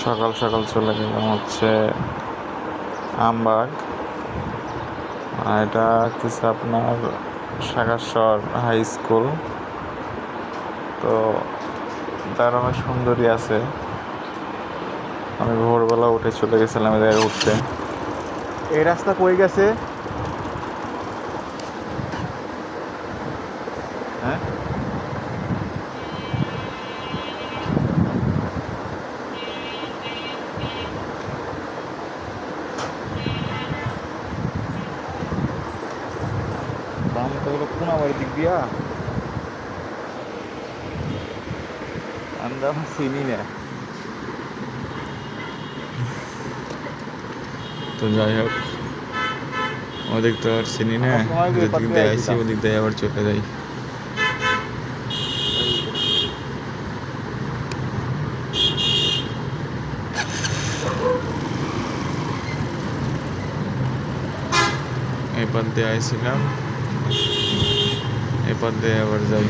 সকাল সকাল চলে গেলাম হচ্ছে আমবাগ। এটা হচ্ছে আপনার সাগারচর হাই স্কুল। তো তার অনেক সুন্দরী আছে। আমি ভোরবেলা উঠে চলে গেছিলাম এদের উঠতে। এই রাস্তা কই গেছে? হ্যাঁ, বাম তো হলো কোনাবাড়ির দিক দিয়া। আমি তো এখন চিনি না। তো যাই হোক, ওদিক তো আর চিনি না, আমরা সময় ওই পার যেদিক দিয়ে দিয়ে আইসি আইছিলাম। ওদিক দিয়ে আবার চলে যাই। এপার দিয়ে আইছিলাম, এপার দিয়ে আবার যাই।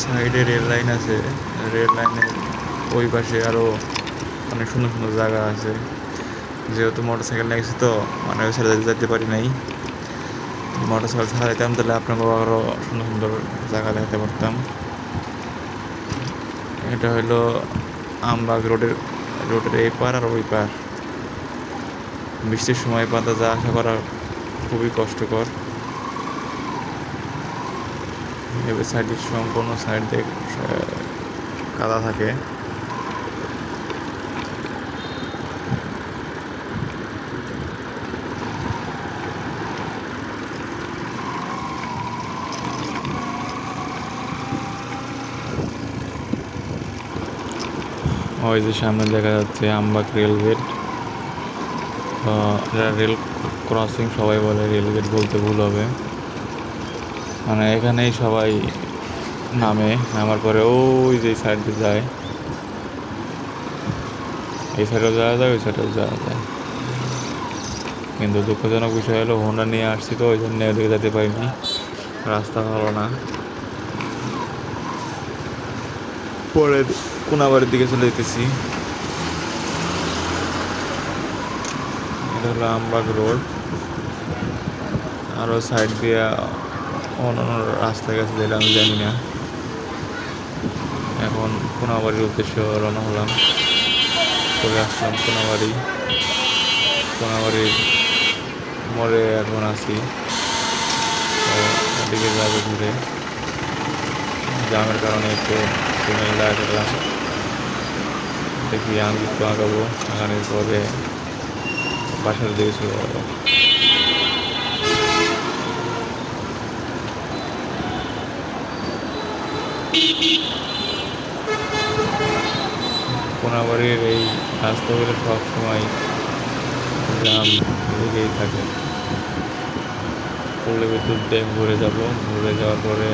সাইডে রেল লাইন আছে, রেল লাইনের ওই পাশে আরও অনেক সুন্দর সুন্দর জায়গা আছে। যেহেতু মোটর সাইকেল নিয়ে গেছি তো মানে ওই সাইডে যেতে পারি নাই। মোটর সাইকেল চালাইতাম তাহলে আপনাকে আরও সুন্দর সুন্দর জায়গা দেখাতে পারতাম। এটা হলো আমবাগ রোডের এই পার আর ওই পার। বৃষ্টির সময় পাতা যা আসা করা খুবই কষ্টকর। এবার সাইডের সম্পূর্ণ সাইড দিয়ে কাদা থাকে। ওই যে সামনে দেখা যাচ্ছে আমবাগ রেলগেট। এটা রেল ক্রসিং সবাই বলে, রেলগেট বলতে ভুল হবে। মানে এখানেই সবাই নামে, নামার পরে ওই যে সাইড দিয়ে যায়, এই সাইডেও যাওয়া যায়, ওই সাইডেও যাওয়া যায়। কিন্তু দুঃখজনক বিষয় হলো হোন্ডা নিয়ে আসছি তো ওই জন্য ওদিকে যেতে পারিনি, রাস্তা ভালো না। পরে কোনাবাড়ির দিকে চলে যেতেছি। এটা হলো আমবাগ রোড। আরও সাইড দিয়ে অন্য অন্য রাস্তা গেছে যেটা আমি জানি না। এখন কোনাবাড়ির উদ্দেশ্যে রওনা হলাম, চলে আসলাম কোনাবাড়ি। কোনাবাড়ির মোড়ে এখন আছি, তো ওদিকে যাবো ঘুরে। জামের কারণে একটু সিগন্যাল লাগালাম, দেখি আমি একটু আগাবো, আগানোর পরে বাসার দিকে চলে যাবো। কোনাবাড়ির এই রাস্তাগুলো সবসময় জাম লেগেই থাকে। পল্লী বিদ্যুৎ ড্যাম ঘুরে যাব, ঘুরে যাওয়ার পরে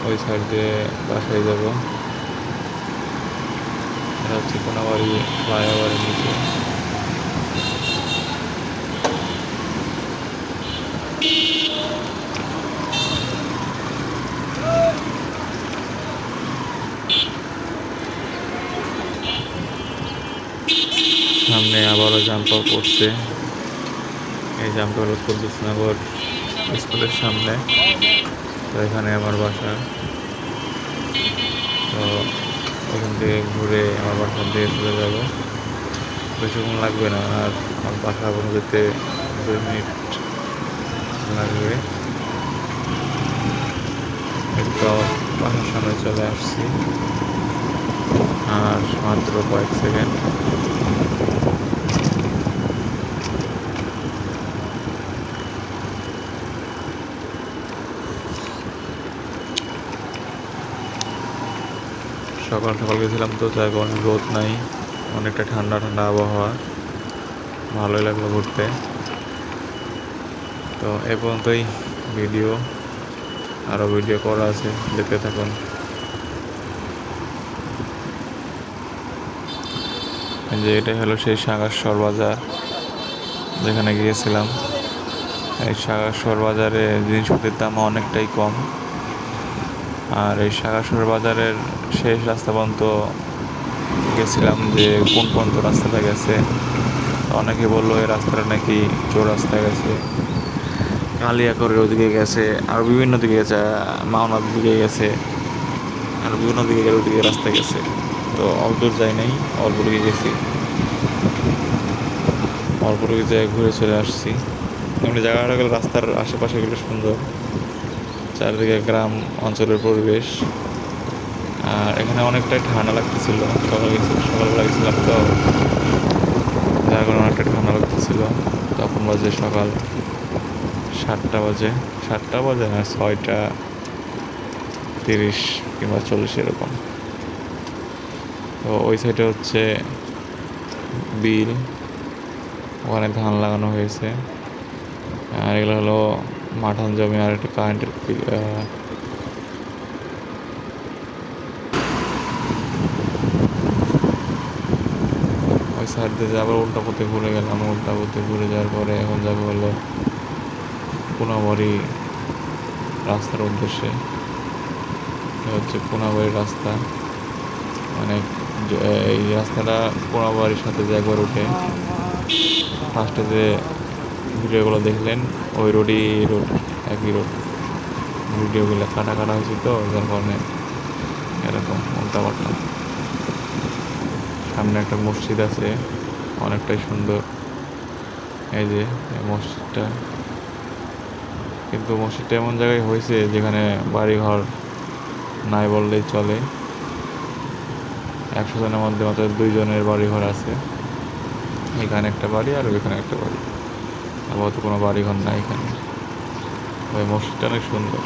ওই সাইড দিয়ে বাসায় যাব। এটা হচ্ছে কোনাবাড়ি ফ্লাইওভারের নিচে। সামনে আবারও জাম্পার পড়ছে। এই জাম্পার উত্তর বিশনগর স্কুলের সামনে। তো এখানে আমার বাসা। তো ওখান থেকে ঘুরে আমার বাসার দিকে চলে যাব। বেশিক্ষণ লাগবে না, আর আমার বাসা পর্যন্ত যেতে 2 মিনিট লাগবে। এই তো বাসার সামনে চলে আসছি, আর মাত্র কয়েক সেকেন্ড। সকাল সকাল গেছিলাম তো, তার কারণে রোদ নাই, অনেকটা ঠান্ডা ঠান্ডা আবহাওয়া, ভালোই লাগলো ঘুরতে। তো এ পর্যন্তই ভিডিও, আরও ভিডিও করা আছে, দেখতে থাকুন। এই যে এটাই হলো সেই সাগারসর বাজার যেখানে গিয়েছিলাম। এই সাগারসর বাজারে জিনিসপত্রের দাম অনেকটাই কম। আর এই সাগারসর বাজারের শেষ রাস্তা পর্যন্ত গেছিলাম, যে কোন পর্যন্ত রাস্তাটা গেছে। অনেকে বললো এই রাস্তাটা নাকি চৌরাস্তা গেছে, কালিয়াকরের ওদিকে গেছে, আর বিভিন্ন দিকে গেছে, মাওনার দিকে গেছে, আর বিভিন্ন দিকে ওদিকে রাস্তা গেছে। তো অল্প দূর যাই নাই, অল্প দিকে গেছি, অল্প দিকে জায়গায় ঘুরে চলে আসছি। এমনি জায়গাটা গেলে রাস্তার আশেপাশে গুলো সুন্দর, চারিদিকে গ্রাম অঞ্চলের পরিবেশ। আর এখানে অনেকটাই ঠান্ডা লাগতেছিল, সকালবেলা গেছিলাম তো, যার কারণে অনেকটা ঠান্ডা লাগতেছিল। তখন বাজে সকাল 7টা বাজে, 7টা বাজে না, 6টা 30 কিংবা 40 এরকম। তো ওই সাইডে হচ্ছে বিল, ওখানে ধান লাগানো হয়েছে। আর এগুলো হলো মাঠান জমি, আর একটা কারেন্টের ওই সাইড দিয়ে আবার উল্টা পথে ঘুরে গেলাম। উল্টা পথে ঘুরে যাওয়ার পরে এখন যাবো হলো কোনাবাড়ি রাস্তার উদ্দেশ্যে। এটা হচ্ছে কোনাবাড়ি রাস্তা, মানে এই রাস্তাটা কোনাবাড়ির সাথে যে একবার উঠে ফার্স্টে যে ভিডিওগুলো দেখলেন ওই রোডই রোড, একই রোড। ভিডিওগুলো কাটা কাটা হয়েছে তো, যার কারণে এরকম উল্টাপাল্টা। সামনে একটা মসজিদ আছে, অনেকটাই সুন্দর। এই যে এই মসজিদটা, কিন্তু মসজিদটা এমন জায়গায় হয়েছে যেখানে বাড়িঘর নাই বললেই চলে। 100 জনের মধ্যে মাত্র 2 জনের বাড়িঘর আছে। এখানে একটা বাড়ি আর ওইখানে একটা বাড়ি, আপাতত কোনো বাড়িঘর নাই এখানে। ওই মসজিদটা অনেক সুন্দর।